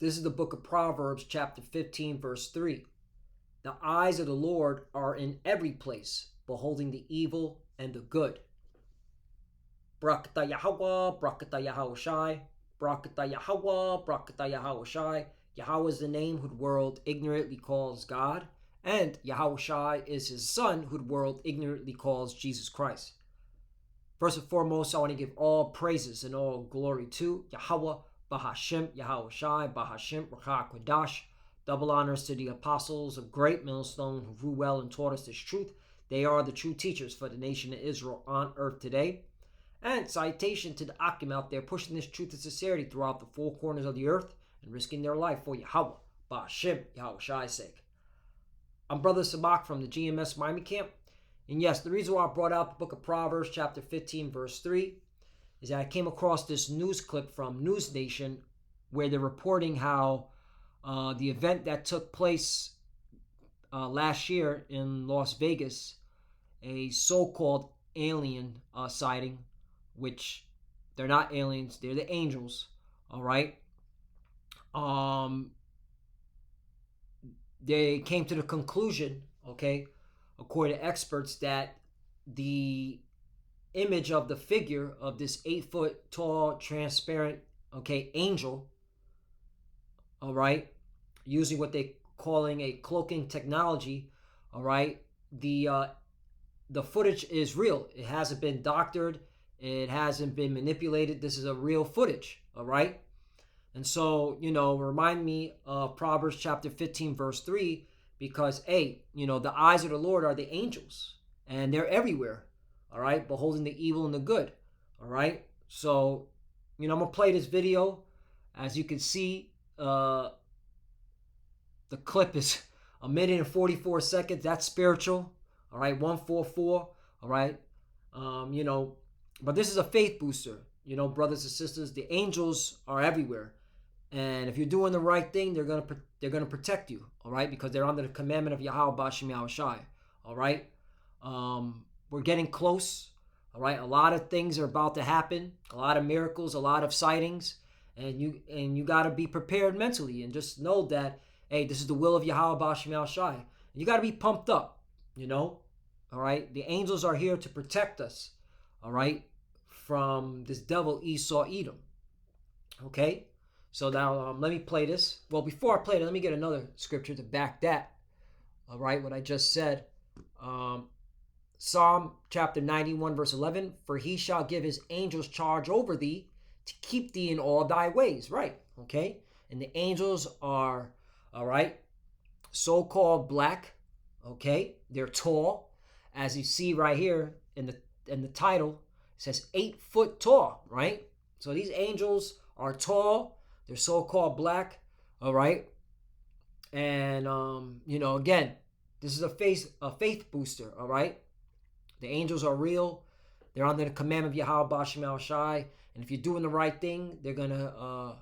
This is the book of Proverbs, chapter 15, verse 3. The eyes of the Lord are in every place, beholding the evil and the good. Brakata Yahweh, Brakata Yahushai, Brakata Yahweh, Brakata Yahushai. Yahweh is the name who the world ignorantly calls God, and Yahushai is his son who the world ignorantly calls Jesus Christ. First and foremost, I want to give all praises and all glory to Yahweh, Bahashem, Yahushai, Bahashem, Rakha Kodash. Double honors to the apostles of Great Millstone who grew well and taught us this truth. They are the true teachers for the nation of Israel on earth today. And citation to the Akim out there pushing this truth and sincerity throughout the four corners of the earth and risking their life for Yahweh, Bahashem, Yahushai's sake. I'm Brother Sabak from the GMS Miami camp. And yes, the reason why I brought out the book of Proverbs, chapter 15, verse 3, is that I came across this news clip from News Nation where they're reporting how the event that took place last year in Las Vegas, a so-called alien sighting, which they're not aliens, they're the angels, all right? They came to the conclusion, okay, according to experts, that the image of the figure of this 8-foot tall, transparent, okay, angel, all right, using what they're calling a cloaking technology, all right, the footage is real. It hasn't been doctored. It hasn't been manipulated. This is a real footage, all right? And so, remind me of Proverbs chapter 15, verse 3, because, hey, the eyes of the Lord are the angels, and they're everywhere, all right, beholding the evil and the good, all right? So, I'm going to play this video. As you can see, the clip is 1 minute and 44 seconds. That's spiritual, all right, 144, all right? But this is a faith booster, brothers and sisters. The angels are everywhere. And if you're doing the right thing, they're gonna protect you, all right? Because they're under the commandment of Yahweh Bashim Yahushai, all right? We're getting close, all right? A lot of things are about to happen, a lot of miracles, a lot of sightings, and you got to be prepared mentally and just know that, hey, this is the will of Yahweh Bashim Yahushai. You got to be pumped up, all right? The angels are here to protect us, all right, from this devil Esau Edom, okay? So now let me play this. Well, before I play it, let me get another scripture to back that. All right, what I just said. Psalm chapter 91, verse 11. For he shall give his angels charge over thee to keep thee in all thy ways. Right, okay? And the angels are, all right, so-called black, okay? They're tall. As you see right here in the title, it says 8 foot tall, right? So these angels are tall. They're so-called black, all right? And, again, this is a faith booster, all right? The angels are real. They're under the commandment of Yahweh Bashim Yahushai. And if you're doing the right thing, they're going to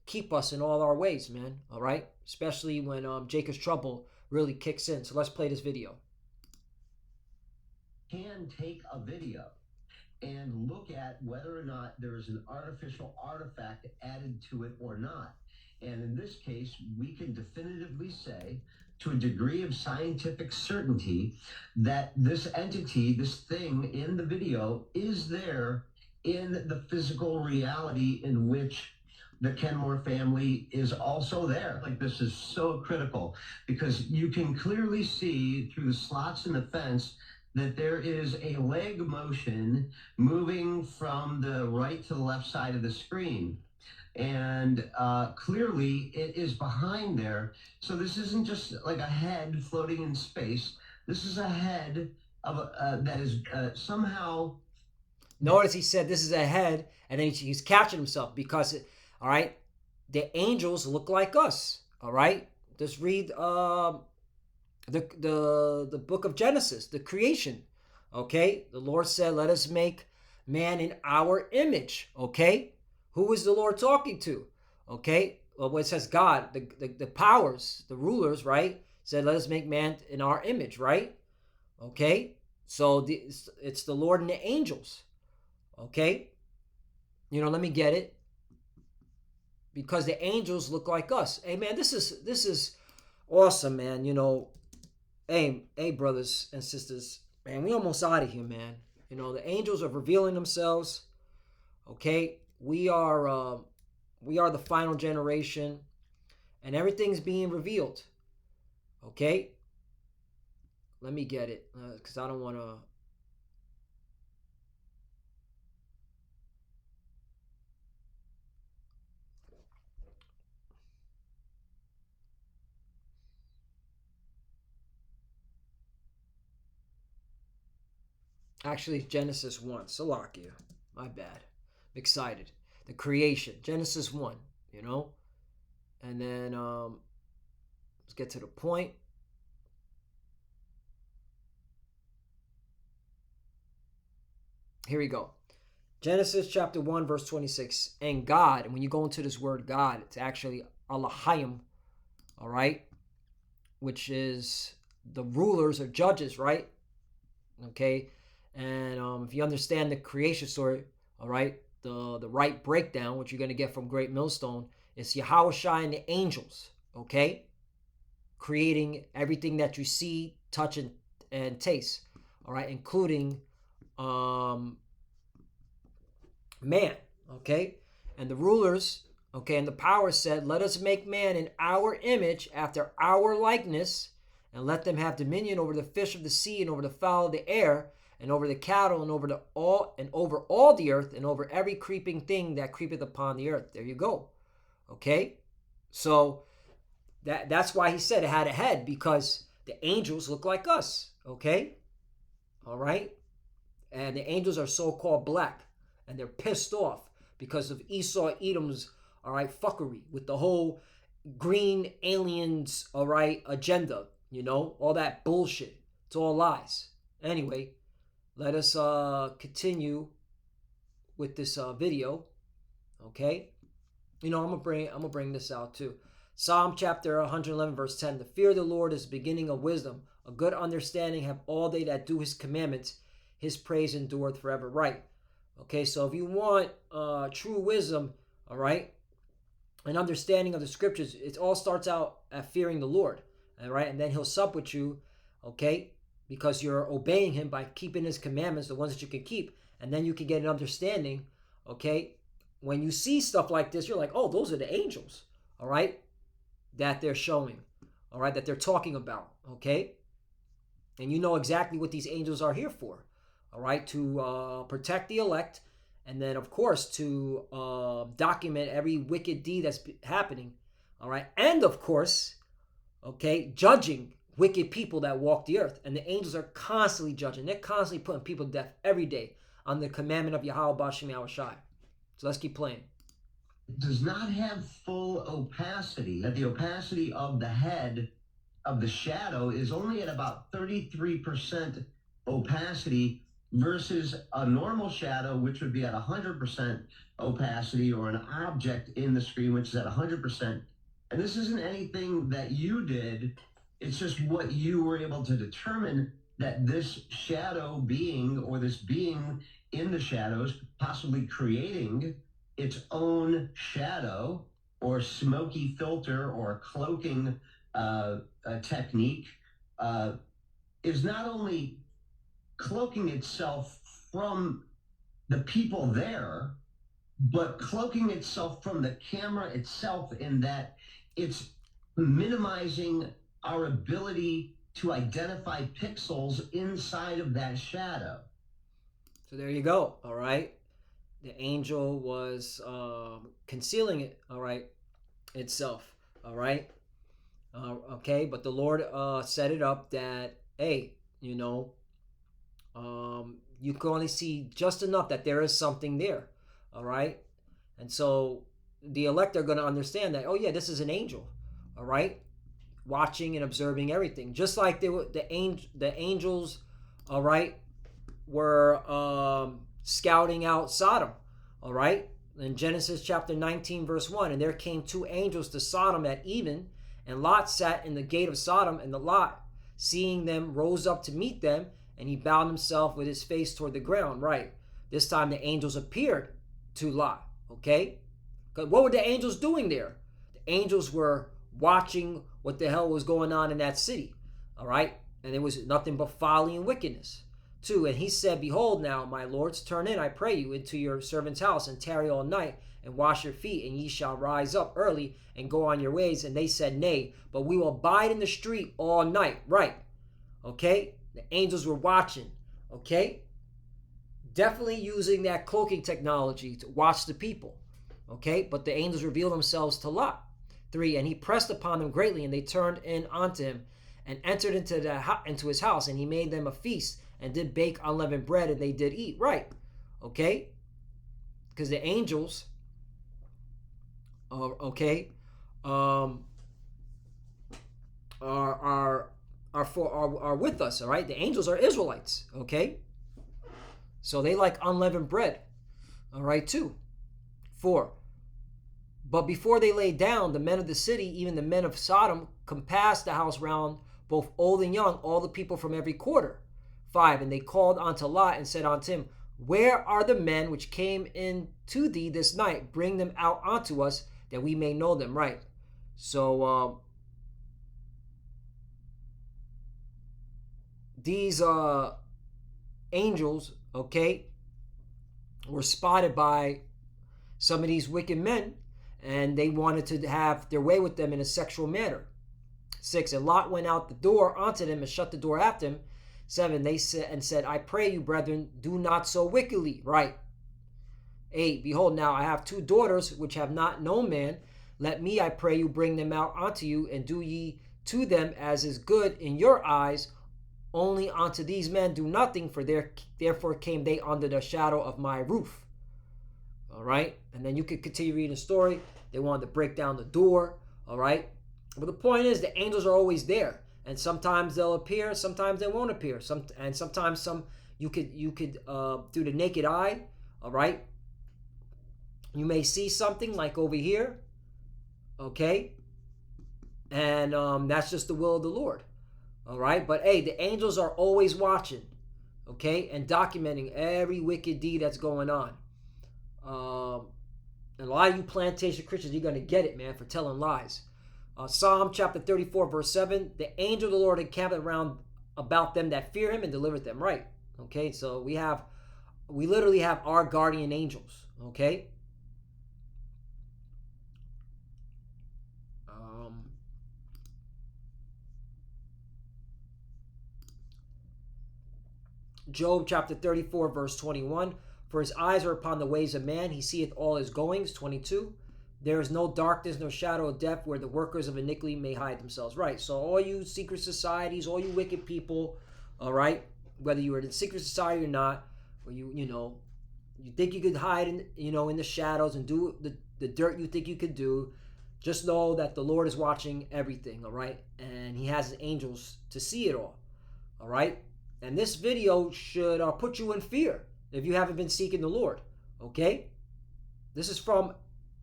keep us in all our ways, man, all right? Especially when Jacob's trouble really kicks in. So let's play this video. Can take a video and look at whether or not there is an artificial artifact added to it or not. And in this case, we can definitively say, to a degree of scientific certainty, that this entity, this thing in the video, is there in the physical reality in which the Kenmore family is also there. Like, this is so critical because you can clearly see through the slots in the fence that there is a leg motion moving from the right to the left side of the screen. And clearly it is behind there. So this isn't just like a head floating in space. This is a head of that is somehow. Notice he said this is a head, and then he's catching himself because, all right, the angels look like us, all right? Just read the book of Genesis, the creation. Okay, the Lord said, "Let us make man in our image." Okay, who is the Lord talking to? Okay, well, when it says God, the powers, the rulers, right, said, "Let us make man in our image," right? Okay, so it's the Lord and the angels. Okay, let me get it. because the angels look like us. Hey man, this is awesome, man. Hey brothers and sisters, man, we almost out of here, man. The angels are revealing themselves. Okay, we are the final generation, and everything's being revealed. Okay, let me get it because I don't want to. Actually, Genesis 1. Salakia. My bad. I'm excited. The creation. Genesis 1, And then let's get to the point. Here we go. Genesis chapter 1, verse 26. And God, and when you go into this word God, it's actually Elohim, all right? Which is the rulers or judges, right? Okay? And if you understand the creation story, all right, the right breakdown, which you're going to get from Great Millstone, is Yahushua and the angels, okay, creating everything that you see, touch, and taste, all right, including man, okay, and the rulers, okay, and the power said, let us make man in our image after our likeness, and let them have dominion over the fish of the sea and over the fowl of the air, and over the cattle, and over all the earth, and over every creeping thing that creepeth upon the earth. There you go. Okay? So that's why he said it had a head, because the angels look like us. Okay? All right? And the angels are so-called black, and they're pissed off because of Esau Edom's, all right, fuckery with the whole green aliens, all right, agenda, all that bullshit. It's all lies. Anyway, let us continue with this video. Okay, I'm gonna bring this out too. Psalm chapter 111 verse 10. The fear of the Lord is the beginning of wisdom. A good understanding have all they that do His commandments. His praise endureth forever. Right. Okay. So if you want true wisdom, all right, an understanding of the scriptures, it all starts out at fearing the Lord. All right, and then He'll sup with you. Okay. Because you're obeying Him by keeping His commandments, the ones that you can keep. And then you can get an understanding, okay? When you see stuff like this, you're like, oh, those are the angels, all right? That they're showing, all right? That they're talking about, okay? And you know exactly what these angels are here for, all right? To protect the elect, and then, of course, to document every wicked deed that's happening, all right? And, of course, okay, judging wicked people that walk the earth. And the angels are constantly judging. They're constantly putting people to death every day on the commandment of Yahweh Bashem Yahushai. So let's keep playing. It does not have full opacity. The opacity of the head of the shadow is only at about 33% opacity versus a normal shadow, which would be at 100% opacity, or an object in the screen, which is at 100%. And this isn't anything that you did. It's just what you were able to determine, that this shadow being, or this being in the shadows, possibly creating its own shadow or smoky filter or cloaking technique, is not only cloaking itself from the people there, but cloaking itself from the camera itself, in that it's minimizing our ability to identify pixels inside of that shadow. So there you go, all right? The angel was concealing it, all right, itself, all right? Okay, but the Lord set it up that, hey, you can only see just enough that there is something there, all right? And so the elect are going to understand that, oh yeah, this is an angel, all right? Watching and observing everything, just like the angels, all right, were scouting out Sodom, all right, in Genesis chapter 19 verse 1. And there came two angels to Sodom at even, and Lot sat in the gate of Sodom, and the Lot, seeing them, rose up to meet them, and he bowed himself with his face toward the ground. Right, this time the angels appeared to Lot, okay, Because what were the angels doing there? The angels were watching what the hell was going on in that city. All right? And it was nothing but folly and wickedness. 2. And he said, Behold now, my lords, turn in, I pray you, into your servant's house, and tarry all night, and wash your feet, and ye shall rise up early, and go on your ways. And they said, Nay, but we will abide in the street all night. Right. Okay? The angels were watching. Okay? Definitely using that cloaking technology to watch the people. Okay? But the angels revealed themselves to Lot. 3. And he pressed upon them greatly, and they turned in unto him, and entered into his house, and he made them a feast, and did bake unleavened bread, and they did eat. Right. Okay? Because the angels are with us. All right. The angels are Israelites. Okay. So they like unleavened bread. All right, too. 4. But before they lay down, the men of the city, even the men of Sodom, compassed the house round, both old and young, all the people from every quarter. 5. And they called unto Lot and said unto him, Where are the men which came in to thee this night? Bring them out unto us, that we may know them. Right. So these angels, okay, were spotted by some of these wicked men, and they wanted to have their way with them in a sexual manner. 6. And Lot went out the door unto them and shut the door after him. 7. They said, I pray you, brethren, do not so wickedly. Right. 8. Behold, now I have 2 daughters which have not known man. Let me, I pray you, bring them out unto you, and do ye to them as is good in your eyes. Only unto these men do nothing, for therefore came they under the shadow of my roof. All right. And then you could continue reading the story. They wanted to break down the door. All right. But the point is, the angels are always there. And sometimes they'll appear, sometimes they won't appear. Sometimes you could through the naked eye, all right, you may see something like over here, okay, and that's just the will of the Lord, all right. But hey, the angels are always watching, okay, and documenting every wicked deed that's going on. And a lot of you plantation Christians, you're gonna get it, man, for telling lies. Psalm chapter 34, verse 7, the angel of the Lord encampeth around about them that fear him and delivereth them. Right. Okay, so we literally have our guardian angels. Okay. Job chapter 34, verse 21, for his eyes are upon the ways of man, he seeth all his goings. 22. There is no darkness, no shadow of death, where the workers of iniquity may hide themselves. Right. So all you secret societies, all you wicked people, all right, whether you are in secret society or not, or you think you could hide in the shadows and do the dirt you think you could do, just know that the Lord is watching everything. All right, and He has His angels to see it all. All right, and this video should put you in fear if you haven't been seeking the Lord. Okay, this is from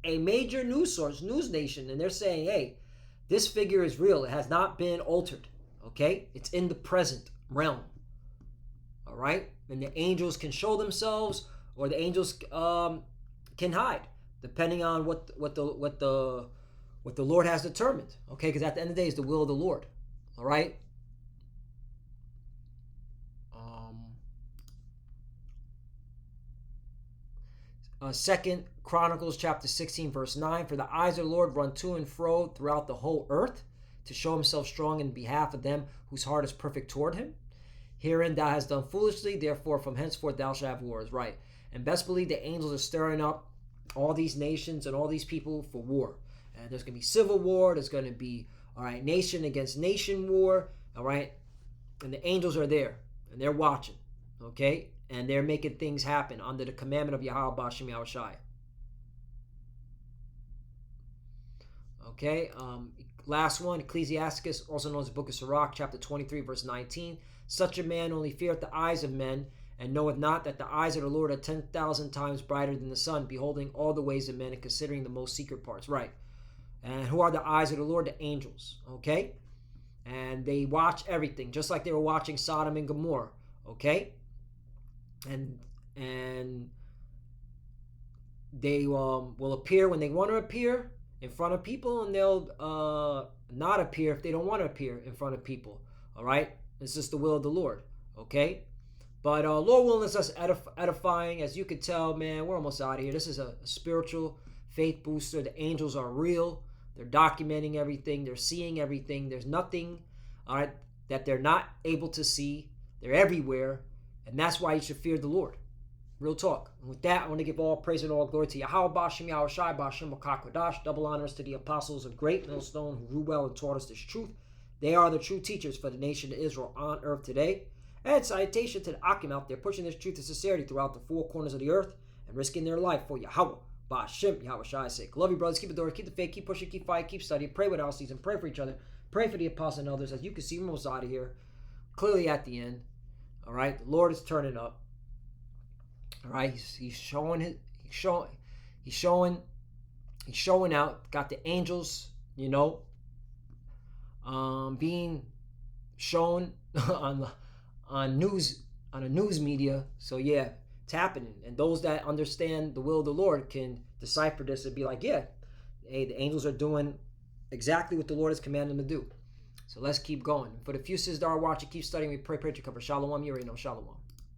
a major news source, News Nation, and they're saying, hey, this figure is real. It has not been altered. Okay? It's in the present realm. All right? And the angels can show themselves, or the angels can hide, depending on what the Lord has determined. Okay? Because at the end of the day, it's the will of the Lord. All right? Second Chronicles chapter 16, verse 9, for the eyes of the Lord run to and fro throughout the whole earth, to show himself strong in behalf of them whose heart is perfect toward him. Herein thou hast done foolishly, therefore from henceforth thou shalt have wars. Right. And best believe the angels are stirring up all these nations and all these people for war. And there's going to be civil war. There's going to be, all right, nation against nation war. All right. And the angels are there and they're watching. Okay. And they're making things happen under the commandment of Yahweh B'Shem Yahushai. Okay, last one, Ecclesiasticus, also known as the Book of Sirach, chapter 23, verse 19. Such a man only feareth the eyes of men, and knoweth not that the eyes of the Lord are 10,000 times brighter than the sun, beholding all the ways of men and considering the most secret parts. Right. And who are the eyes of the Lord? The angels. Okay. And they watch everything, just like they were watching Sodom and Gomorrah. Okay. And they will appear when they want to appear in front of people, and they'll not appear if they don't want to appear in front of people. All right, it's just the will of the Lord. Okay, but Lord willing, is us edifying. As you can tell, man, we're almost out of here. This is a spiritual faith booster. The angels are real. They're documenting everything. They're seeing everything. There's nothing, all right, that they're not able to see. They're everywhere, and that's why you should fear the Lord. Real talk. And with that, I want to give all praise and all glory to Yahweh Bashem, Yahweh Shai, Bashem, Makakwadash. Double honors to the apostles of great millstone who ruled well and taught us this truth. They are the true teachers for the nation of Israel on earth today. And salutation to the Akim out there pushing this truth and sincerity throughout the four corners of the earth and risking their life for Yahweh Bashem, Yahweh Shai's sake. Love you, brothers. Keep it doors, keep the faith, keep pushing, keep fighting, keep studying. Pray without ceasing. Pray for each other. Pray for the apostles and others. As you can see, we're almost out of here. Clearly at the end. All right, the Lord is turning up. All right, he's showing out. Got the angels, being shown on a news media. So yeah, it's happening. And those that understand the will of the Lord can decipher this and be like, yeah, hey, the angels are doing exactly what the Lord has commanded them to do. So let's keep going. For the few sisters that are watching, keep studying. We pray to cover. Shalom. You already know. Shalom.